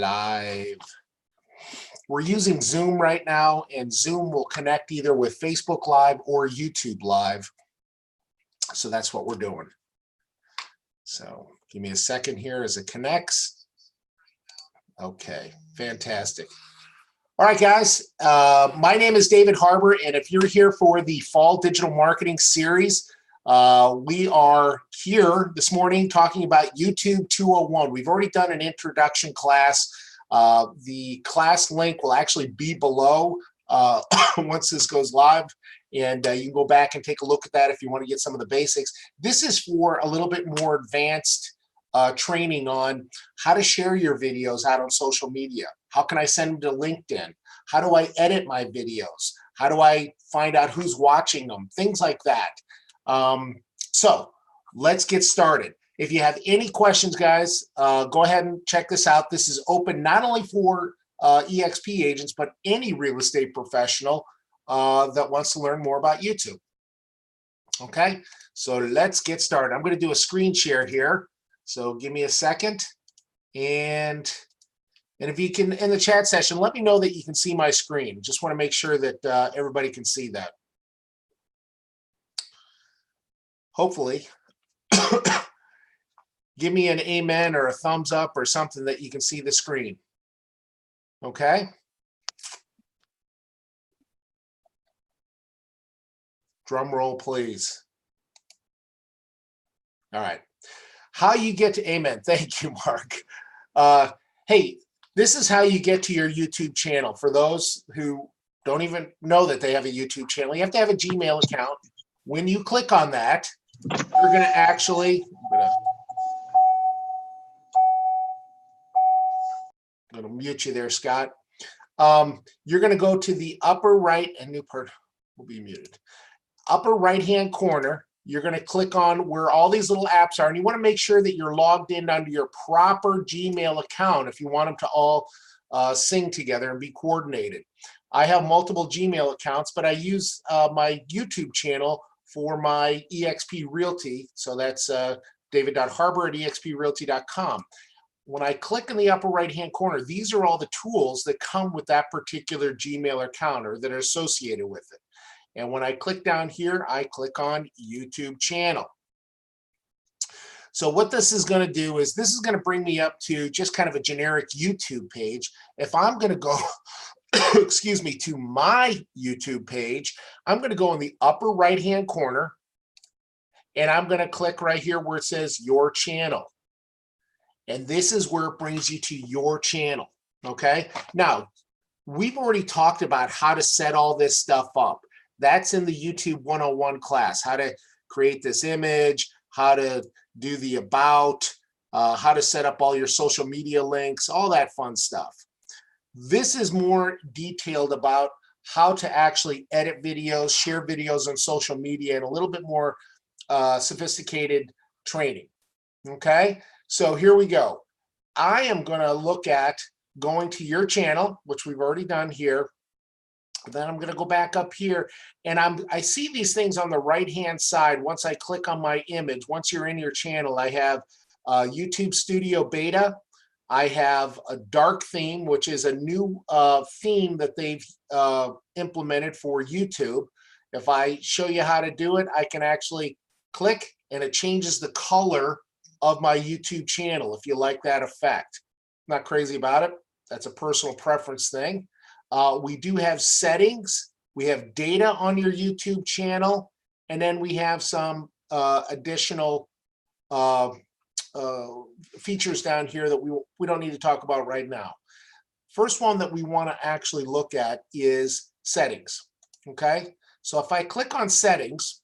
live. We're using Zoom right now, and Zoom will connect either with Facebook Live or YouTube Live. So that's what we're doing. So give me a second here as it connects. Okay, fantastic. All right, guys, my name is David Harbour, and if you're here for the Fall Digital Marketing Series, we are here this morning talking about YouTube 201. We've already done an introduction class. The class link will actually be below once this goes live, and you can go back and take a look at that if you want to get some of the basics. This is for a little bit more advanced training on how to share your videos out on social media. How can I send them to LinkedIn? How do I edit my videos? How do I find out who's watching them? Things like that. So let's get started. If you have any questions, guys, go ahead and check this out. This is open not only for EXP agents, but any real estate professional that wants to learn more about YouTube. Okay, so let's get started. I'm going to do a screen share here. So give me a second. And if you can, in the chat session, let me know that you can see my screen. Just want to make sure that everybody can see that. Hopefully. Give me an amen or a thumbs up or something that you can see the screen. Okay? Drum roll, please. All right. How you get to amen. Thank you, Mark. Hey, this is how you get to your YouTube channel. For those who don't even know that they have a YouTube channel, you have to have a Gmail account. When you click on that, you're going to actually, I'm going to mute you there, Scott. You're going to go to the upper right, and new part will be muted. Upper right-hand corner, you're going to click on where all these little apps are, and you want to make sure that you're logged in under your proper Gmail account if you want them to all sing together and be coordinated. I have multiple Gmail accounts, but I use my YouTube channel for my EXP Realty. So that's david.harbour@exprealty.com. When I click in the upper right-hand corner, these are all the tools that come with that particular Gmail account or that are associated with it. And when I click down here, I click on YouTube channel. So what this is going to do is this is going to bring me up to just kind of a generic YouTube page. If I'm going to go, excuse me, to my YouTube page, I'm going to go in the upper right-hand corner, and I'm going to click right here where it says your channel. And this is where it brings you to your channel. Okay. Now, we've already talked about how to set all this stuff up. That's in the YouTube 101 class, how to create this image, how to do the about, how to set up all your social media links, all that fun stuff. This is more detailed about how to actually edit videos, share videos on social media, and a little bit more sophisticated training. Okay, so here we go. I am going to look at going to your channel, which we've already done here. Then I'm going to go back up here, and I see these things on the right-hand side. Once I click on my image, once you're in your channel, I have YouTube Studio Beta. I have a dark theme, which is a new theme that they've implemented for YouTube. If I show you how to do it, I can actually click, and it changes the color of my YouTube channel if you like that effect. Not crazy about it. That's a personal preference thing. We do have settings. We have data on your YouTube channel, and then we have some additional features down here that we don't need to talk about right now. First one that we want to actually look at is settings. Okay, so if I click on settings,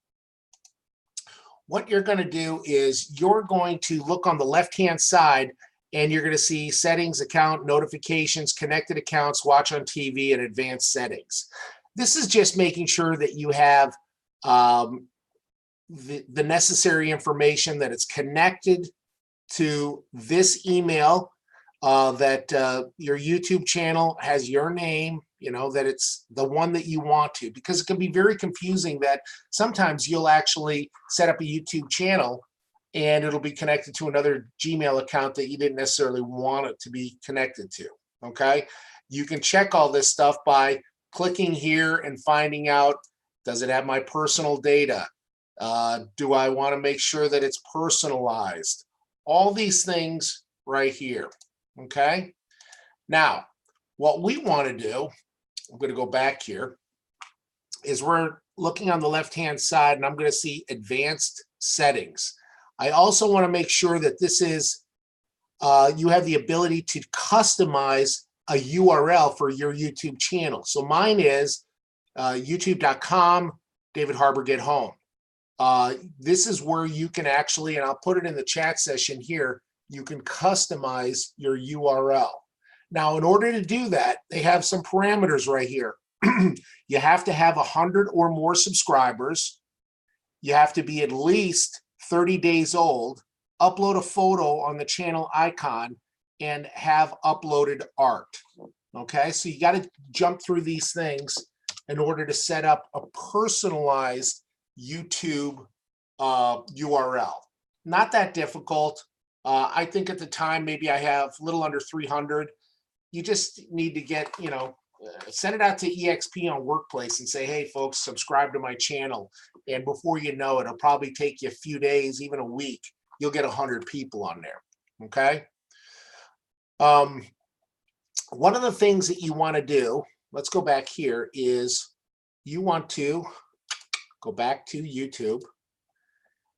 what you're going to do is you're going to look on the left-hand side, and you're going to see settings, account, notifications, connected accounts, watch on TV, and advanced settings. This is just making sure that you have the necessary information, that it's connected to this email, that your YouTube channel has your name, you know, that it's the one that you want to, because it can be very confusing that sometimes you'll actually set up a YouTube channel and it'll be connected to another Gmail account that you didn't necessarily want it to be connected to, okay? You can check all this stuff by clicking here and finding out, does it have my personal data? Do I want to make sure that it's personalized? All these things right here, okay? Now, what we want to do, I'm going to go back here, is we're looking on the left-hand side, and I'm going to see advanced settings. I also want to make sure that this is, you have the ability to customize a URL for your YouTube channel. So mine is youtube.com, David Harbour Get Home. This is where you can actually, and I'll put it in the chat session here, you can customize your URL. Now, in order to do that, they have some parameters right here. You have to have 100 or more subscribers. You have to be at least 30 days old, upload a photo on the channel icon, and have uploaded art. Okay, so you got to jump through these things in order to set up a personalized YouTube URL. Not that difficult. I think at the time, maybe I have a little under 300. You just need to get, send it out to EXP on Workplace and say, hey, folks, subscribe to my channel. And before you know it, it'll probably take you a few days, even a week. You'll get 100 people on there, okay? One of the things that you want to do, let's go back here, is you want to go back to YouTube.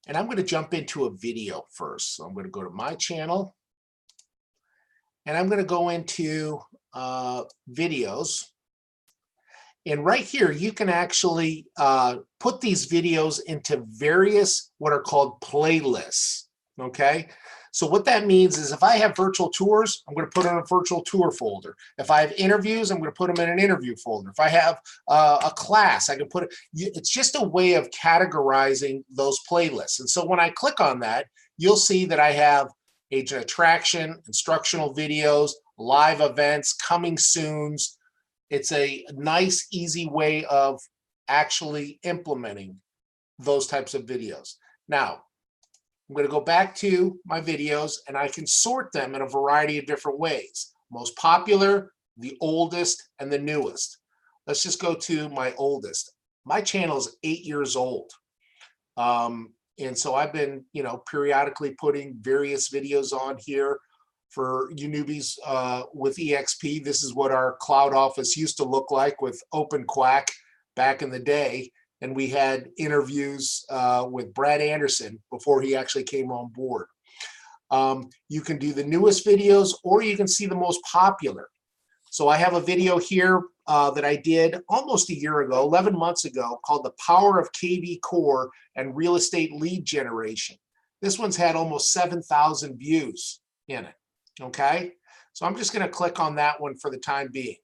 And I'm going to jump into a video first. So I'm going to go to my channel. And I'm going to go into videos. And right here, you can actually put these videos into various what are called playlists, okay? So what that means is if I have virtual tours, I'm going to put in a virtual tour folder. If I have interviews, I'm going to put them in an interview folder. If I have a class, I can put it. It's just a way of categorizing those playlists. And so when I click on that, you'll see that I have agent attraction, instructional videos, live events, coming soons. It's a nice, easy way of actually implementing those types of videos. Now, I'm going to go back to my videos, and I can sort them in a variety of different ways. Most popular, the oldest, and the newest. Let's just go to my oldest. My channel is 8 years old. And so I've been, periodically putting various videos on here for you newbies with EXP. This is what our cloud office used to look like with OpenQuack back in the day. And we had interviews with Brad Anderson before he actually came on board. You can do the newest videos, or you can see the most popular. So I have a video here that I did almost a year ago, 11 months ago, called The Power of KVCore and Real Estate Lead Generation. This one's had almost 7,000 views in it, okay? So I'm just gonna click on that one for the time being.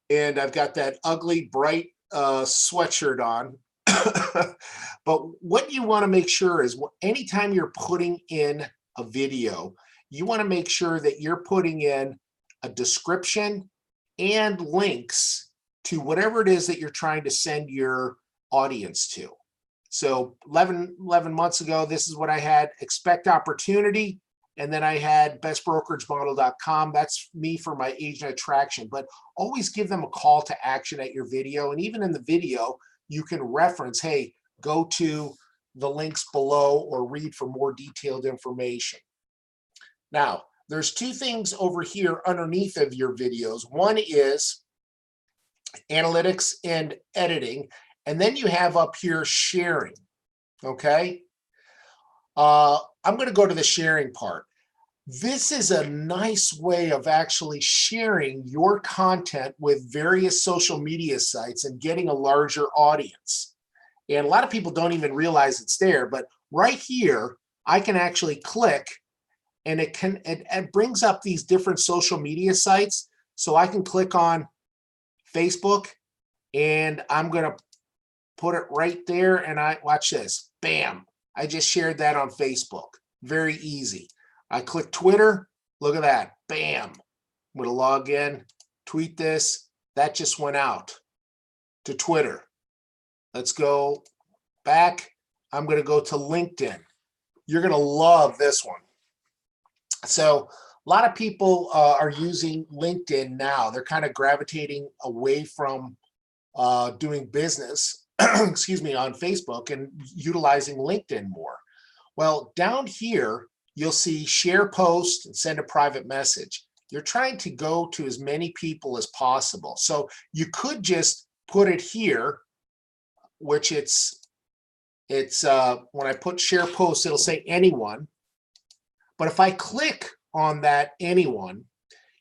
And I've got that ugly, bright sweatshirt on. But what you wanna make sure is anytime you're putting in a video, you wanna make sure that you're putting in a description and links to whatever it is that you're trying to send your audience to. So 11 months ago, this is what I had: expect opportunity. And then I had bestbrokeragemodel.com. That's me for my agent attraction. But always give them a call to action at your video. And even in the video, you can reference, hey, go to the links below or read for more detailed information. Now, there's two things over here underneath of your videos. One is analytics and editing. And then you have up here sharing, okay? I'm going to go to the sharing part. This is a nice way of actually sharing your content with various social media sites and getting a larger audience. And a lot of people don't even realize it's there, but right here, I can actually click, and it brings up these different social media sites. So I can click on Facebook, and I'm going to put it right there, and watch this, bam. I just shared that on Facebook. Very easy. I click Twitter. Look at that. Bam. I'm going to log in, tweet this. That just went out to Twitter. Let's go back. I'm going to go to LinkedIn. You're going to love this one. So a lot of people are using LinkedIn now. They're kind of gravitating away from doing business, excuse me, on Facebook and utilizing LinkedIn more. Well, down here, you'll see share post and send a private message. You're trying to go to as many people as possible. So you could just put it here, which it's when I put share post, it'll say anyone. But if I click on that anyone,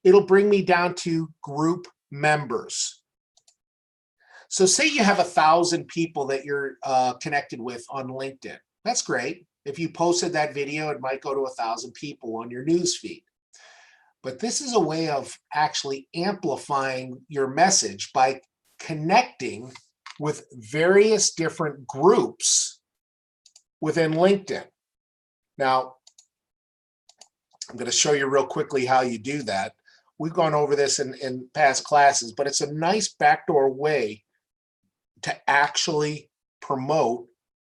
it'll bring me down to group members. So say you have 1,000 people that you're connected with on LinkedIn. That's great. If you posted that video, it might go to 1,000 people on your news feed. But this is a way of actually amplifying your message by connecting with various different groups within LinkedIn. Now, I'm going to show you real quickly how you do that. We've gone over this in past classes, but it's a nice backdoor way to actually promote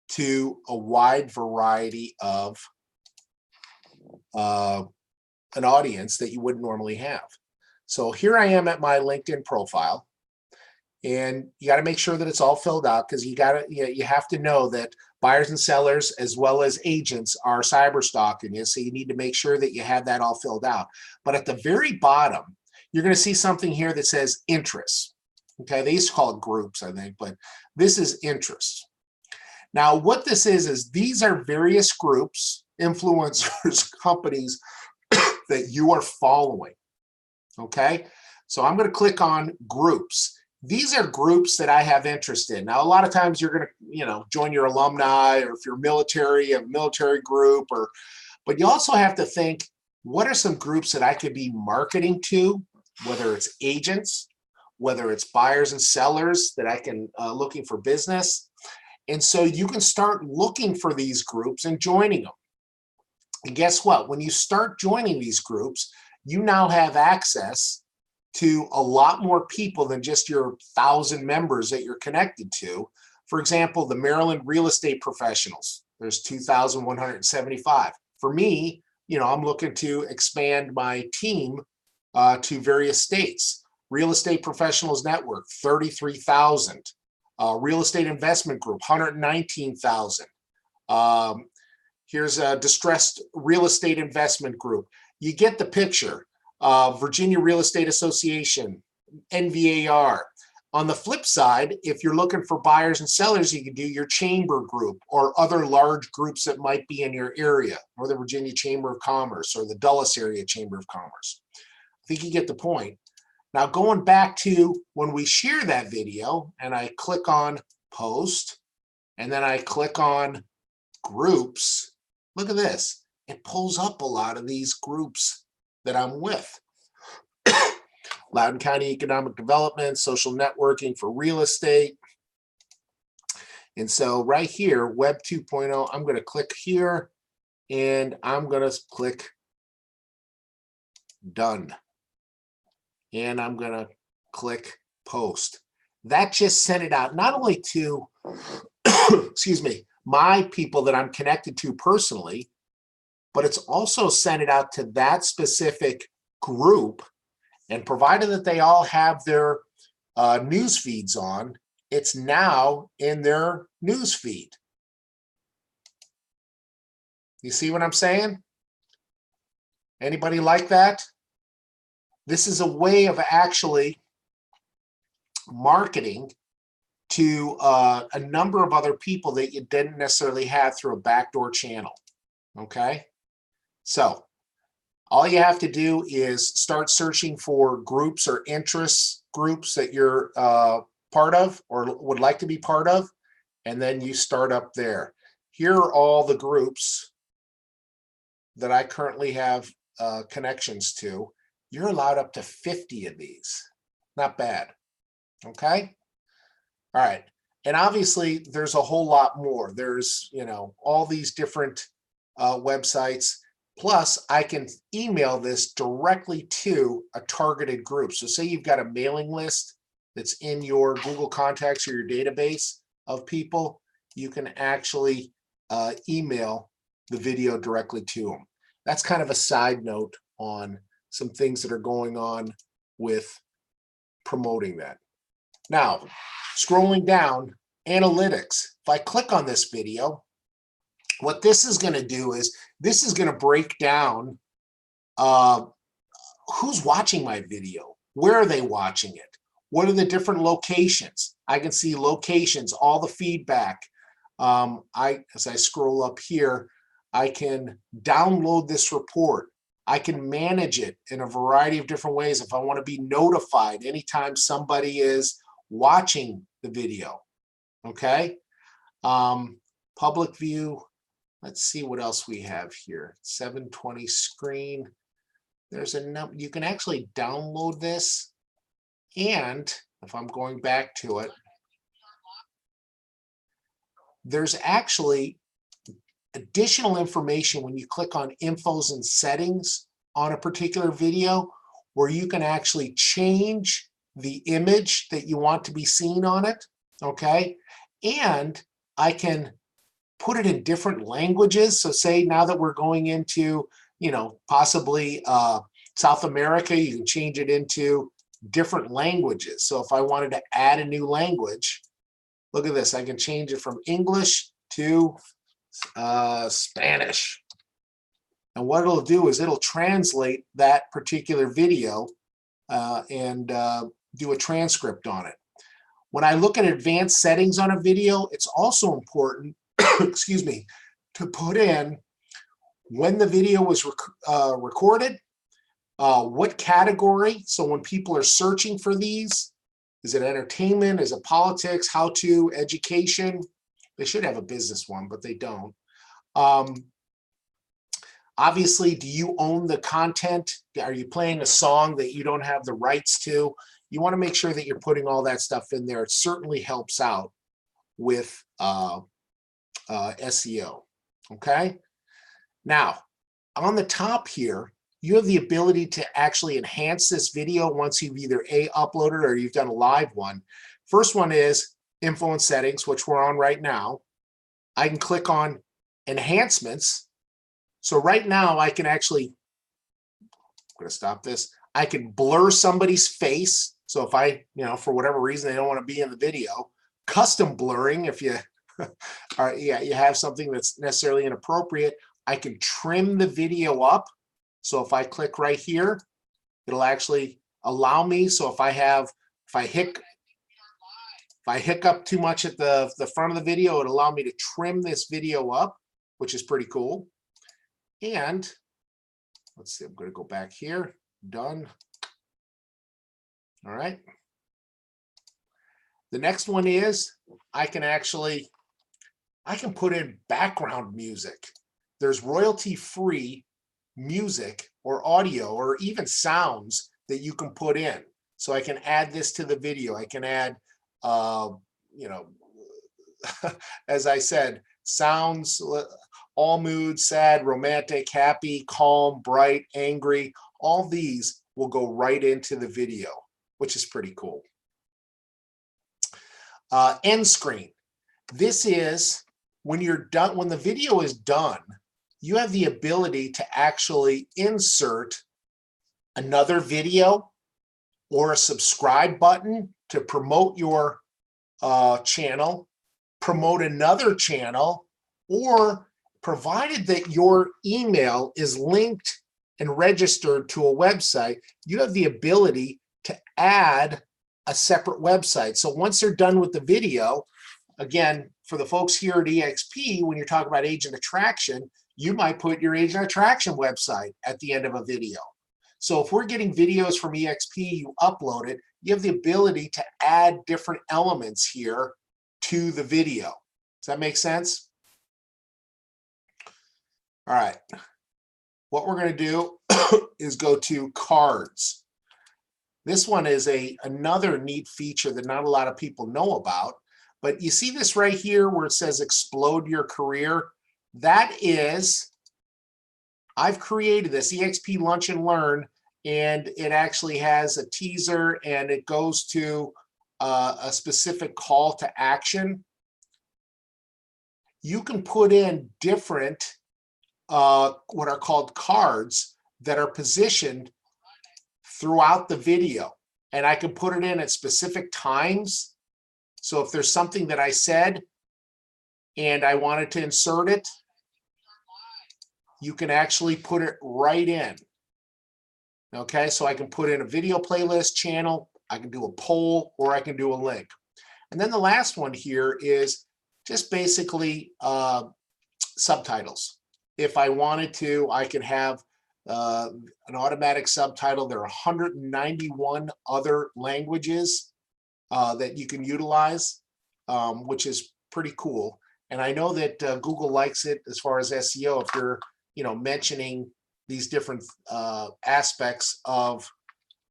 to a wide variety of an audience that you wouldn't normally have. So here I am at my LinkedIn profile, and you got to make sure that it's all filled out, because you have to know that buyers and sellers as well as agents are cyber stalking you, so you need to make sure that you have that all filled out. But at the very bottom, you're going to see something here that says interests. Okay, they used to call it groups, I think, but this is interests. Now, what this is these are various groups, influencers, companies that you are following. Okay, so I'm going to click on groups. These are groups that I have interest in. Now, a lot of times you're going to, join your alumni, or if you're military, a military group, but you also have to think, what are some groups that I could be marketing to, whether it's agents, whether it's buyers and sellers that I can looking for business. And so you can start looking for these groups and joining them. And guess what? When you start joining these groups, you now have access to a lot more people than just your 1,000 members that you're connected to. For example, the Maryland real estate professionals, there's 2,175. For me, I'm looking to expand my team to various states. Real Estate Professionals Network, 33,000. Real Estate Investment Group, 119,000. Here's a Distressed Real Estate Investment Group. You get the picture. Virginia Real Estate Association, NVAR. On the flip side, if you're looking for buyers and sellers, you can do your chamber group or other large groups that might be in your area, Northern Virginia Chamber of Commerce or the Dulles Area Chamber of Commerce. I think you get the point. Now, going back to when we share that video, and I click on post, and then I click on groups, look at this. It pulls up a lot of these groups that I'm with. Loudoun County Economic Development, social networking for real estate. And so right here, Web 2.0, I'm going to click here, and I'm going to click done. And I'm going to click post. That just sent it out not only to, excuse me, my people that I'm connected to personally, but it's also sent it out to that specific group. And provided that they all have their news feeds on, it's now in their news feed. You see what I'm saying? Anybody like that? This is a way of actually marketing to a number of other people that you didn't necessarily have through a backdoor channel. Okay, so all you have to do is start searching for groups or interest groups that you're part of or would like to be part of, and then you start up there. Here are all the groups that I currently have connections to. You're allowed up to 50 of these. Not bad. Okay? All right. And obviously, there's a whole lot more. There's, all these different websites. Plus, I can email this directly to a targeted group. So say you've got a mailing list that's in your Google Contacts or your database of people, you can actually email the video directly to them. That's kind of a side note on some things that are going on with promoting that. Now, scrolling down, analytics. If I click on this video, what this is going to do is this is going to break down who's watching my video, where are they watching it, what are the different locations. I can see locations, all the feedback. As I scroll up here, I can download this report. I can manage it in a variety of different ways if I want to be notified anytime somebody is watching the video. Okay. Public view. Let's see what else we have here. 720 screen. There's a number. You can actually download this. And if I'm going back to it, there's actually additional information when you click on infos and settings on a particular video where you can actually change the image that you want to be seen on it. Okay. And I can put it in different languages. So say now that we're going into, possibly South America, you can change it into different languages. So if I wanted to add a new language, look at this, I can change it from English to Spanish. And what it'll do is it'll translate that particular video and do a transcript on it. When I look at advanced settings on a video, it's also important, excuse me, to put in when the video was recorded, what category. So when people are searching for these, is it entertainment? Is it politics? How to? Education? They should have a business one, but they don't. Obviously, do you own the content? Are you playing a song that you don't have the rights to? You want to make sure that you're putting all that stuff in there. It certainly helps out with SEO. Okay. Now, on the top here, you have the ability to actually enhance this video once you've either uploaded or you've done a live one. First one is info and settings, which we're on right now. I can click on enhancements. So right now I can actually, I'm going to stop this. I can blur somebody's face. So if I, for whatever reason, they don't want to be in the video. Custom blurring, if you, you have something that's necessarily inappropriate. I can trim the video up. So if I click right here, it'll actually allow me. So if I hiccup too much at the front of the video, it'll allow me to trim this video up, which is pretty cool. And let's see, I'm going to go back here. Done. All right. The next one is I can put in background music. There's royalty-free music or audio or even sounds that you can put in. So I can add this to the video. I can add, as I said, sounds, all moods, sad, romantic, happy, calm, bright, angry. All these will go right into the video, which is pretty cool. End screen. This is when you're done, when the video is done, you have the ability to actually insert another video or a subscribe button to promote your channel, promote another channel, or provided that your email is linked and registered to a website, you have the ability to add a separate website. So once they're done with the video, again, for the folks here at EXP, when you're talking about agent attraction, you might put your agent attraction website at the end of a video. So if we're getting videos from EXP, you upload it, you have the ability to add different elements here to the video. Does that make sense? All right. What we're going to do is go to cards. This one is another neat feature that not a lot of people know about. But you see this right here where it says explode your career? That is, I've created this EXP Lunch and Learn, and it actually has a teaser and it goes to a specific call to action. you can put in different what are called cards that are positioned throughout the video. And I can put it in at specific times. So if there's something that I said and I wanted to insert it, you can actually put it right in. Okay, so I can put in a video playlist channel, I can do a poll, or I can do a link. And then the last one here is just basically subtitles. If I wanted to, I could have an automatic subtitle. There are 191 other languages that you can utilize, which is pretty cool. And I know that Google likes it as far as SEO. If you're, mentioning these different aspects of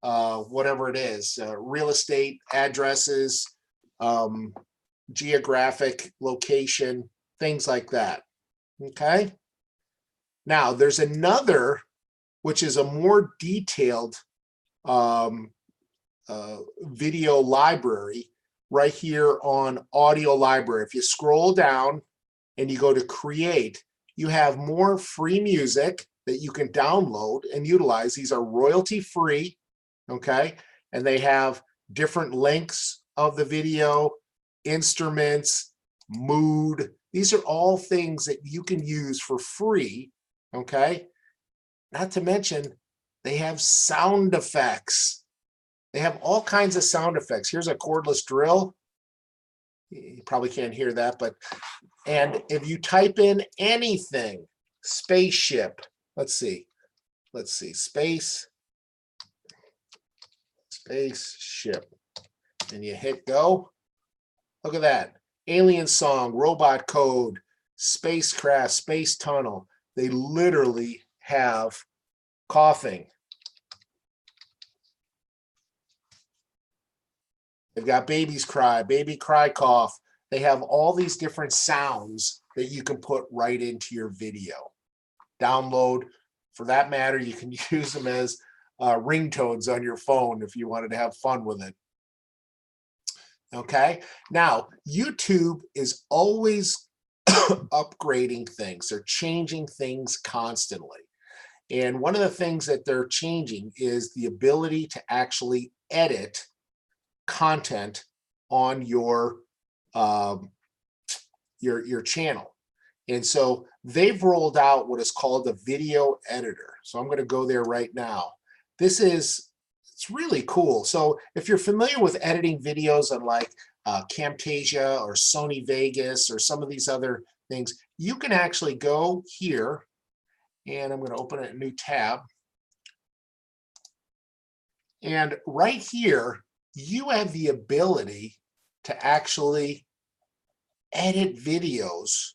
whatever it is, real estate, addresses, geographic location, things like that. Okay. Now there's another, which is a more detailed video library right here on audio library. If you scroll down and you go to create, you have more free music that you can download and utilize. These are royalty free, okay? And they have different lengths of the video, instruments, mood. These are all things that you can use for free, okay? Not to mention, they have sound effects. They have all kinds of sound effects. Here's a cordless drill. You probably can't hear that, and if you type in anything, spaceship, let's see, spaceship, and you hit go, look at that, alien song, robot code, spacecraft, space tunnel. They literally have coughing. They've got babies cry, baby cry cough. They have all these different sounds that you can put right into your video. Download, for that matter, you can use them as ringtones on your phone if you wanted to have fun with it. Okay, now YouTube is always upgrading things. They're changing things constantly. And one of the things that they're changing is the ability to actually edit content on your channel. And so they've rolled out what is called a video editor. So I'm going to go there right now. It's really cool. So if you're familiar with editing videos on like Camtasia or Sony Vegas or some of these other things, you can actually go here, and I'm going to open a new tab. And right here, you have the ability to actually edit videos,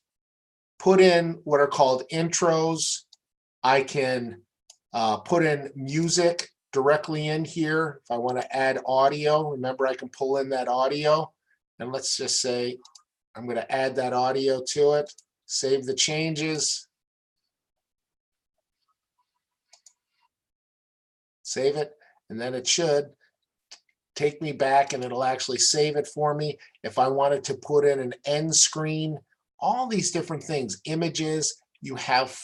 put in what are called intros. I can put in music directly in here. If I want to add audio, remember I can pull in that audio. And let's just say I'm going to add that audio to it, save the changes, save it, and then it should take me back and it'll actually save it for me. If I wanted to put in an end screen, all these different things, images, you have,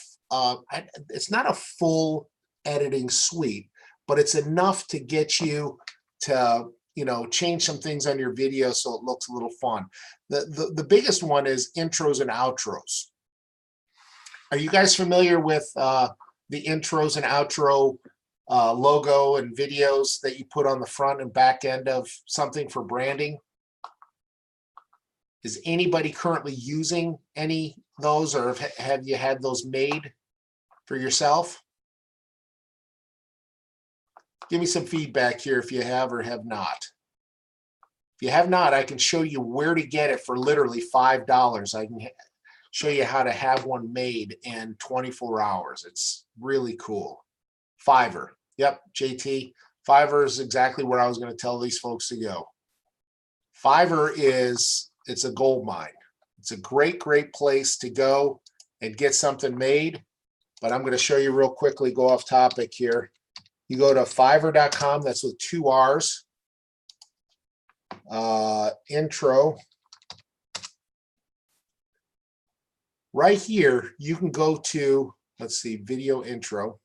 it's not a full editing suite, but it's enough to get you to, change some things on your video so it looks a little fun. The biggest one is intros and outros. Are you guys familiar with the intros and outro logo and videos that you put on the front and back end of something for branding? Is anybody currently using any of those, or have you had those made for yourself? Give me some feedback here if you have or have not. If you have not, I can show you where to get it for literally $5. I can show you how to have one made in 24 hours. It's really cool. Fiverr. Yep, JT. Fiverr is exactly where I was going to tell these folks to go. Fiverr it's a gold mine. It's a great, great place to go and get something made. But I'm going to show you real quickly, go off topic here. You go to Fiverr.com, that's with 2 R's. Intro. right here, you can go to, let's see, video intro.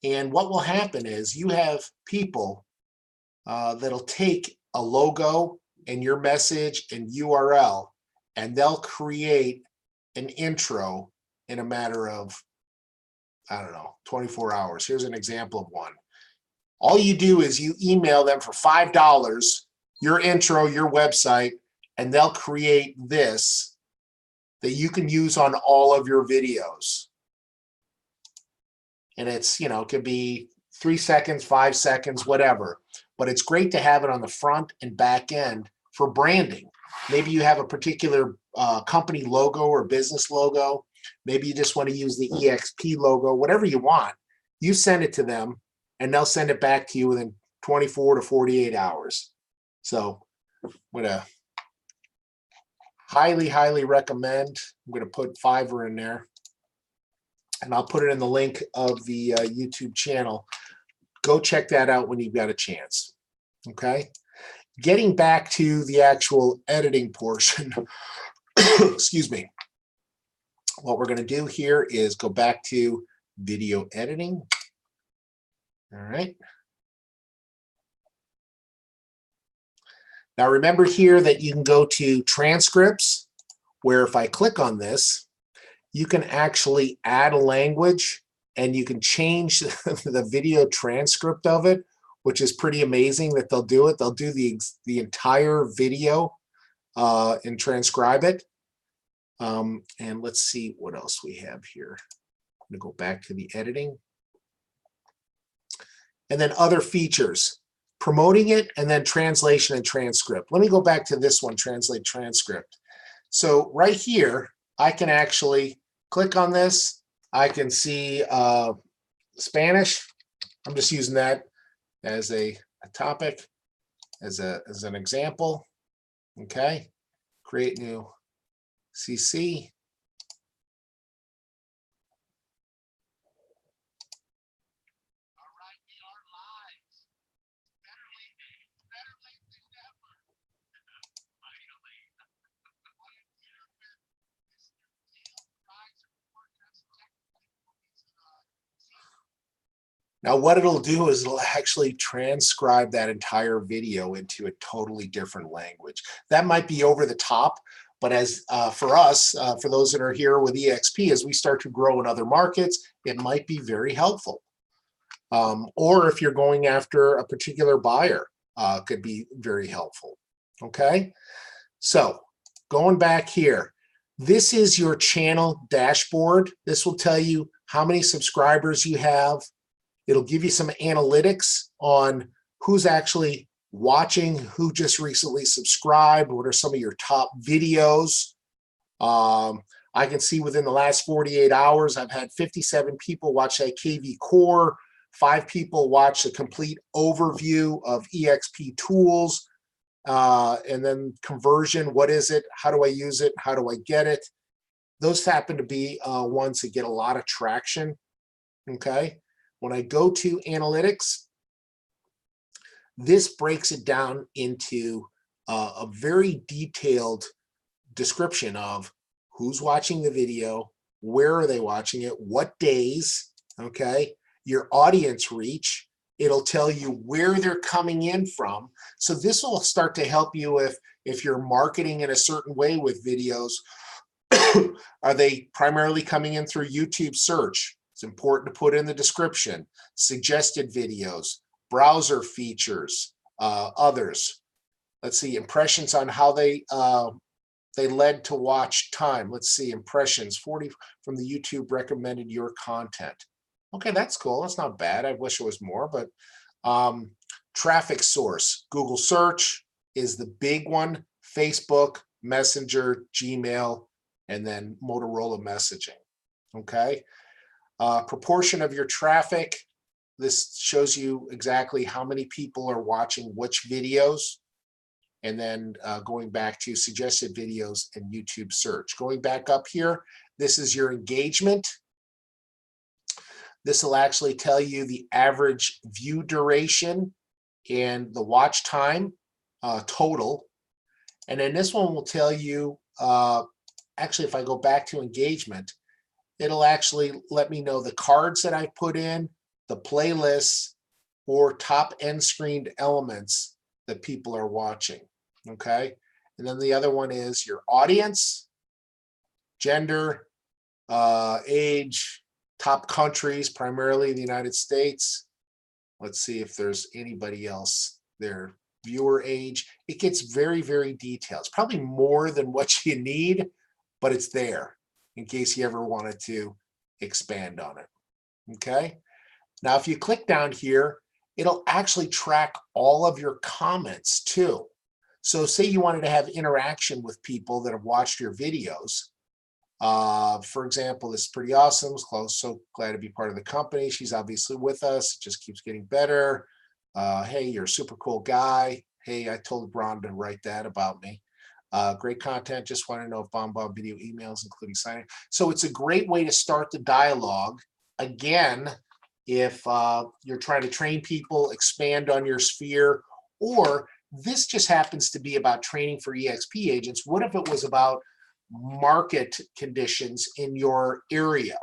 And what will happen is you have people that'll take a logo and your message and URL, and they'll create an intro in a matter of, I don't know, 24 hours. Here's an example of one. All you do is you email them for $5, your intro, your website, and they'll create this that you can use on all of your videos. And it's, you know, it could be 3 seconds, 5 seconds, whatever. But it's great to have it on the front and back end for branding. Maybe you have a particular company logo or business logo. Maybe you just want to use the EXP logo, whatever you want. You send it to them and they'll send it back to you within 24 to 48 hours. So I'm going to highly recommend. I'm going to put Fiverr in there. And I'll put it in the link of the YouTube channel. Go check that out when you've got a chance. Okay. Getting back to the actual editing portion, excuse me. What we're going to do here is go back to video editing. All right. Now remember here that you can go to transcripts, where if I click on this, you can actually add a language and you can change the video transcript of it, which is pretty amazing that they'll do it. They'll do the entire video and transcribe it. And let's see what else we have here. I'm going to go back to the editing. And then other features, promoting it, and then translation and transcript. Let me go back to this one, translate transcript. So right here, I can actually click on this. I can see Spanish. I'm just using that as a topic, as an example. Okay, create new CC. Now what it'll do is it'll actually transcribe that entire video into a totally different language. That might be over the top, but as for us, for those that are here with EXP, as we start to grow in other markets, it might be very helpful. Or if you're going after a particular buyer, could be very helpful. Okay, so going back here, this is your channel dashboard. This will tell you how many subscribers you have. It'll give you some analytics on who's actually watching, who just recently subscribed, what are some of your top videos. I can see within the last 48 hours, I've had 57 people watch that KVCore, 5 people watch the complete overview of EXP tools, and then conversion, what is it, how do I use it, how do I get it? Those happen to be ones that get a lot of traction, okay? When I go to analytics, this breaks it down into a very detailed description of who's watching the video, where are they watching it, what days, okay? Your audience reach, it'll tell you where they're coming in from. So this will start to help you if you're marketing in a certain way with videos. Are they primarily coming in through YouTube search? It's important to put in the description, suggested videos, browser features, others. Let's see, impressions on how they led to watch time. Let's see, impressions, 40 from the YouTube recommended your content. Okay, that's cool. That's not bad. I wish it was more, but traffic source, Google search is the big one, Facebook, Messenger, Gmail, and then Motorola messaging, okay? Proportion of your traffic, this shows you exactly how many people are watching which videos, and then going back to suggested videos and YouTube search. Going back up here, this is your engagement. This will actually tell you the average view duration and the watch time total. And then this one will tell you, actually, if I go back to engagement, it'll actually let me know the cards that I put in, the playlists, or top end screened elements that people are watching. Okay. And then the other one is your audience, gender, age, top countries, primarily the United States. Let's see if there's anybody else there. Viewer age. It gets very, very detailed. It's probably more than what you need, but it's there in case you ever wanted to expand on it. Okay. Now, if you click down here, it'll actually track all of your comments too. So say you wanted to have interaction with people that have watched your videos. For example, this is pretty awesome. So glad to be part of the company. She's obviously with us. It just keeps getting better. Hey, you're a super cool guy. Hey, I told Ron to write that about me. Great content. Just want to know if Bombbomb video emails, including signing. So it's a great way to start the dialogue. Again, if you're trying to train people, expand on your sphere, or this just happens to be about training for EXP agents. What if it was about market conditions in your area?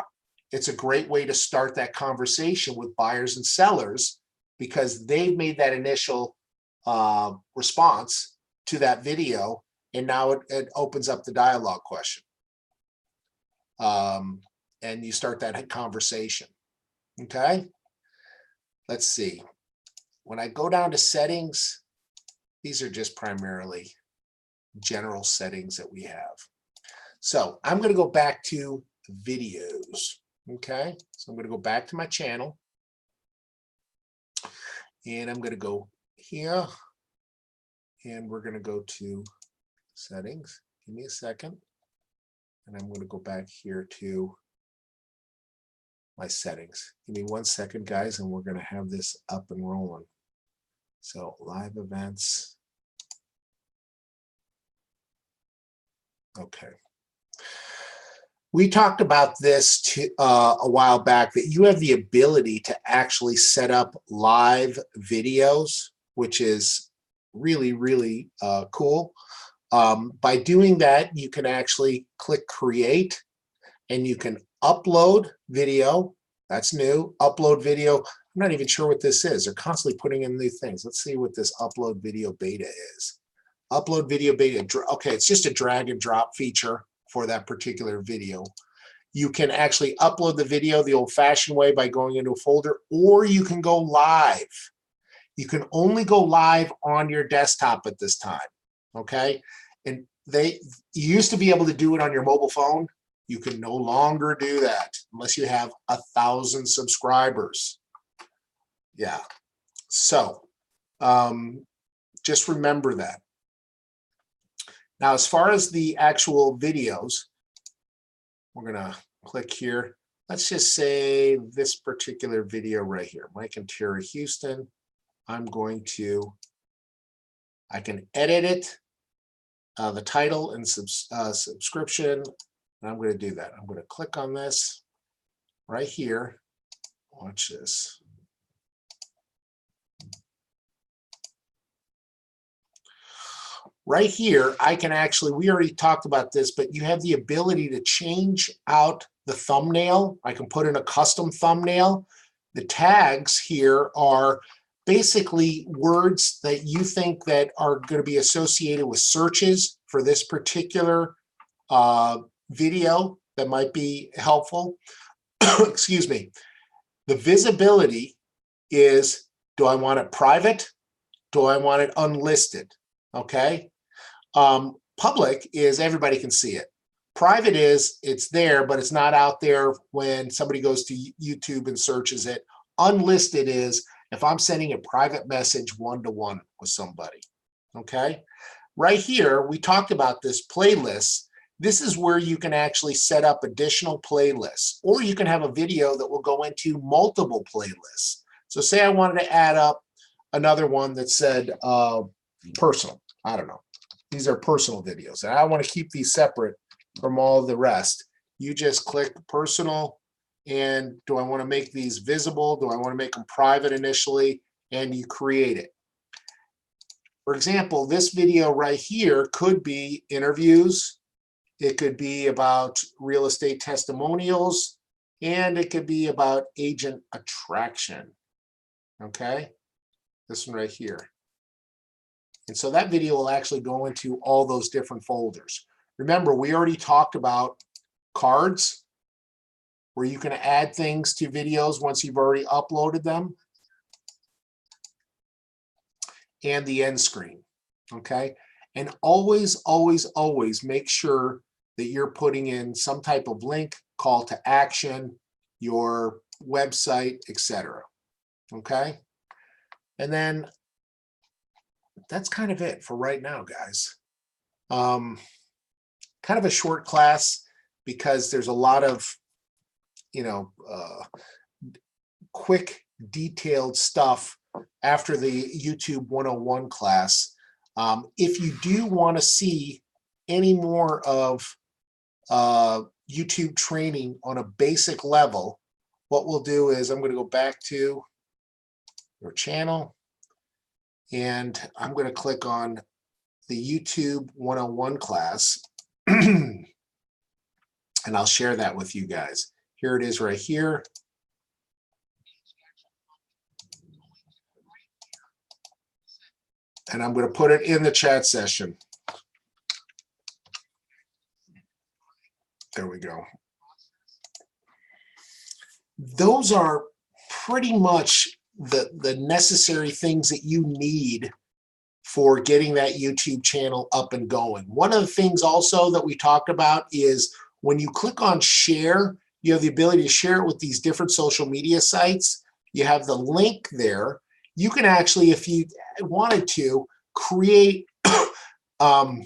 It's a great way to start that conversation with buyers and sellers because they've made that initial response to that video, and now it opens up the dialogue question. And you start that conversation. Okay, let's see. When I go down to settings, these are just primarily general settings that we have. So I'm going to go back to videos. Okay, so I'm going to go back to my channel, and I'm going to go here, and we're going to go to settings. Give me a second, and I'm going to go back here to my settings. Give me 1 second, guys, and we're going to have this up and rolling. So live events. Okay. We talked about this a while back, that you have the ability to actually set up live videos, which is really, really cool. By doing that, you can actually click create, and you can upload video. That's new. Upload video. I'm not even sure what this is. They're constantly putting in new things. Let's see what this upload video beta is. Upload video beta. Okay, it's just a drag and drop feature for that particular video. You can actually upload the video the old-fashioned way by going into a folder, or you can go live. You can only go live on your desktop at this time. Okay, and you used to be able to do it on your mobile phone. You can no longer do that unless you have 1,000 subscribers. Yeah, so just remember that. Now, as far as the actual videos, we're going to click here. Let's just say this particular video right here, Mike and Terry Houston. I can edit it, the title and subscription. And I'm going to do that. I'm going to click on this right here. Watch this. Right here, I can actually, we already talked about this, but you have the ability to change out the thumbnail. I can put in a custom thumbnail. The tags here are basically words that you think that are going to be associated with searches for this particular video that might be helpful. Excuse me. The visibility is, do I want it private? Do I want it unlisted? Okay. Public is everybody can see it. Private is it's there, but it's not out there when somebody goes to YouTube and searches it. Unlisted is if I'm sending a private message one-to-one with somebody. Okay. Right here, we talked about this playlist. This is where you can actually set up additional playlists, or you can have a video that will go into multiple playlists. So say I wanted to add up another one that said personal. I don't know. These are personal videos, and I want to keep these separate from all the rest. You just click personal, and do I want to make these visible? Do I want to make them private initially? And you create it. For example, this video right here could be interviews. It could be about real estate testimonials, and it could be about agent attraction. Okay, this one right here. And so that video will actually go into all those different folders. Remember, we already talked about cards, where you can add things to videos once you've already uploaded them, and the end screen. Okay, and always, always, always make sure that you're putting in some type of link, call to action, your website, etc. Okay, and then that's kind of it for right now, guys. Kind of a short class because there's a lot of, quick, detailed stuff after the YouTube 101 class. If you do want to see any more of YouTube training on a basic level, what we'll do is I'm going to go back to your channel, and I'm going to click on the YouTube 101 class, and I'll share that with you guys. Here it is right here. And I'm going to put it in the chat session. There we go. Those are pretty much the necessary things that you need for getting that YouTube channel up and going. One of the things also that we talked about is when you click on share, you have the ability to share it with these different social media sites. You have the link there. You can actually, if you wanted to, create a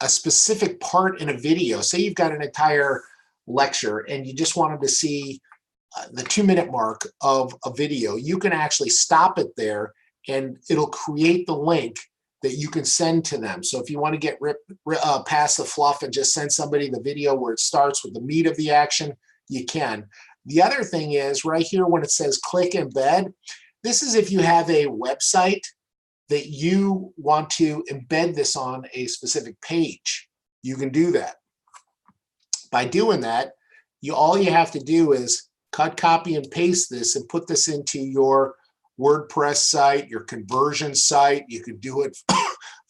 specific part in a video. Say you've got an entire lecture and you just wanted to see the 2-minute mark of a video. You can actually stop it there and it'll create the link that you can send to them. So if you want to get past the fluff and just send somebody the video where it starts with the meat of the action, you can. The other thing is right here when it says click embed, this is if you have a website that you want to embed this on a specific page. You can do that. By doing that, all you have to do is cut, copy, and paste this and put this into your WordPress site, your conversion site. You can do it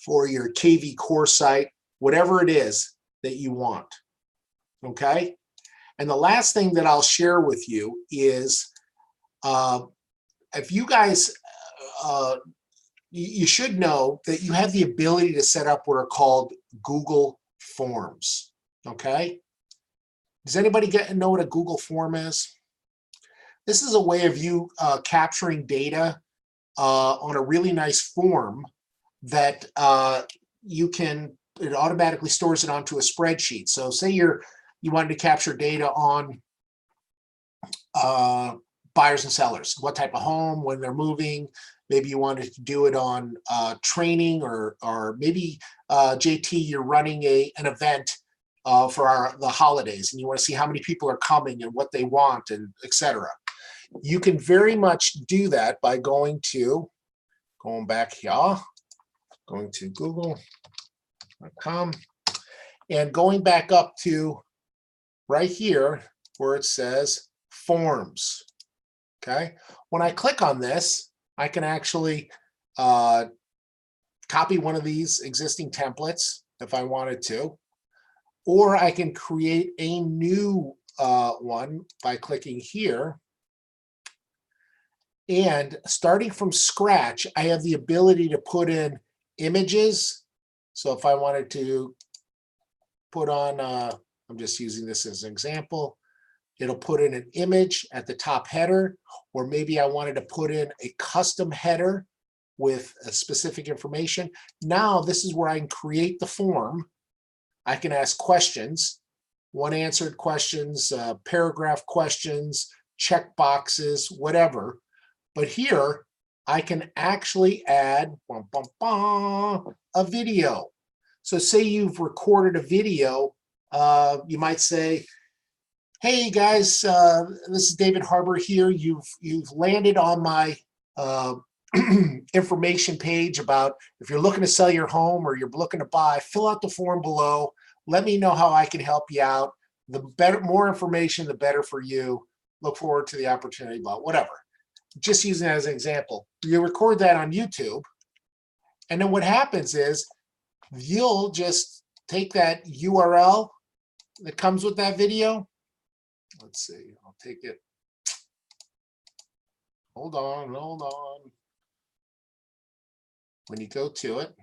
for your KVCore site, whatever it is that you want. Okay? And the last thing that I'll share with you is if you guys, you should know that you have the ability to set up what are called Google Forms. Okay? Does anybody know what a Google Form is? This is a way of you capturing data on a really nice form that it automatically stores it onto a spreadsheet. So say you wanted to capture data on buyers and sellers, what type of home, when they're moving. Maybe you wanted to do it on training, or maybe JT, you're running an event for the holidays, and you want to see how many people are coming and what they want, and etc. You can very much do that by going back here, going to google.com, and going back up to right here where it says Forms. Okay, when I click on this, I can actually copy one of these existing templates if I wanted to, or I can create a new one by clicking here. And starting from scratch, I have the ability to put in images. So if I wanted to put on, I'm just using this as an example, it'll put in an image at the top header, or maybe I wanted to put in a custom header with a specific information. Now this is where I can create the form. I can ask questions, unanswered questions, paragraph questions, check boxes, whatever. But here I can actually add a video. So say you've recorded a video, you might say, hey guys, this is David Harbour here. You've landed on my information page about if you're looking to sell your home or you're looking to buy, fill out the form below. Let me know how I can help you out. The better, more information, the better for you. Look forward to the opportunity, but whatever. Just using it as an example. You record that on YouTube, and then what happens is you'll just take that URL that comes with that video. Let's see, I'll take it. Hold on. When you go to it,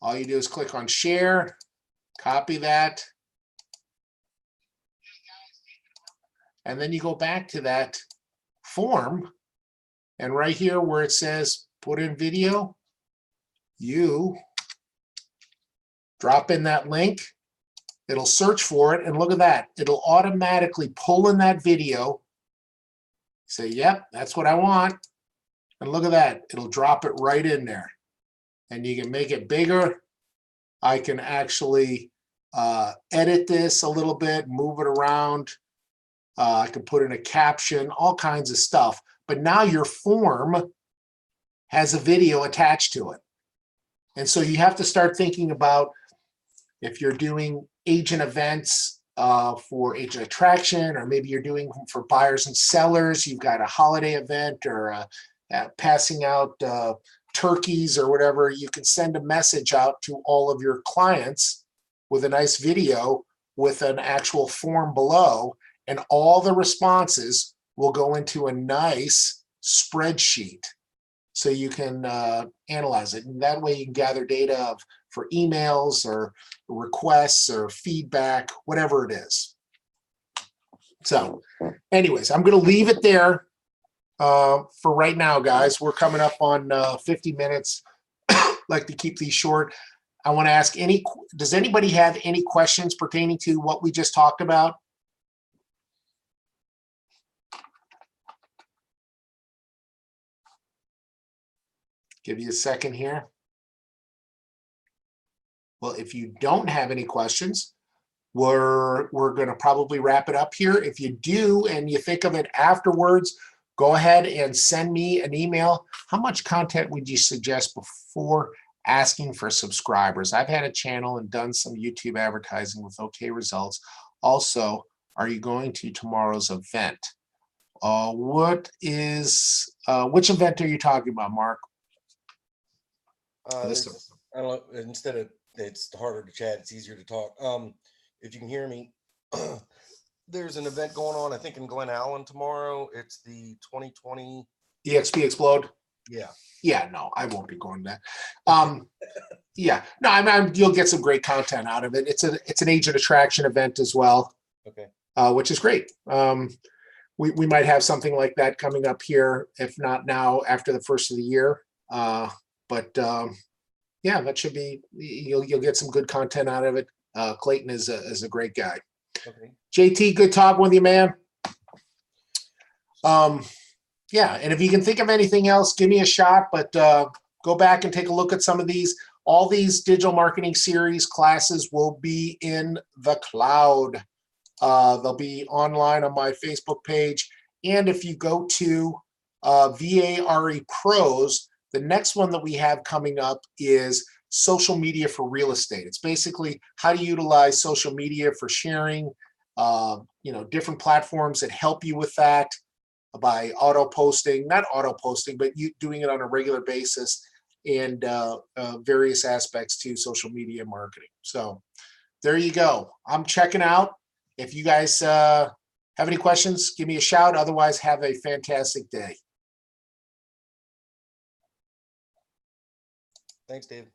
all you do is click on share, copy that, and then you go back to that form, and right here where it says put in video, you drop in that link, it'll search for it, and look at that. It'll automatically pull in that video, say, yep, that's what I want, and look at that. It'll drop it right in there. And you can make it bigger. I can actually edit this a little bit, move it around. I can put in a caption, all kinds of stuff. But now your form has a video attached to it. And so you have to start thinking about if you're doing agent events for agent attraction, or maybe you're doing for buyers and sellers, you've got a holiday event or passing out turkeys or whatever, you can send a message out to all of your clients with a nice video with an actual form below, and all the responses will go into a nice spreadsheet so you can analyze it. And that way you can gather data for emails or requests or feedback, whatever it is. So anyways, I'm going to leave it there. For right now, guys. We're coming up on 50 minutes. Like to keep these short. I want to ask does anybody have any questions pertaining to what we just talked about? Give you a second here. Well, if you don't have any questions, we're going to probably wrap it up here. If you do and you think of it afterwards, go ahead and send me an email. How much content would you suggest before asking for subscribers? I've had a channel and done some YouTube advertising with okay results. Also, are you going to tomorrow's event? Which event are you talking about, Mark? I don't know, instead of it's harder to chat, it's easier to talk. If you can hear me, there's an event going on, I think, in Glen Allen tomorrow. It's the 2020 EXP Explode. Yeah, no, I won't be going to that. Yeah, no, you'll get some great content out of it. It's an agent attraction event as well. Okay. Which is great. We might have something like that coming up here, if not now, after the first of the year. Yeah, that should be, you'll get some good content out of it. Clayton is a great guy. Okay. JT, good talking with you, man. Yeah, and if you can think of anything else, give me a shot, but go back and take a look at some of these. All these digital marketing series classes will be in the cloud. They'll be online on my Facebook page. And if you go to VARE Pros, the next one that we have coming up is social media for real estate. It's basically how to utilize social media for sharing, different platforms that help you with that by not auto posting, but you doing it on a regular basis, and various aspects to social media marketing. So there you go. I'm checking out. If you guys have any questions, give me a shout. Otherwise, have a fantastic day. Thanks, Dave.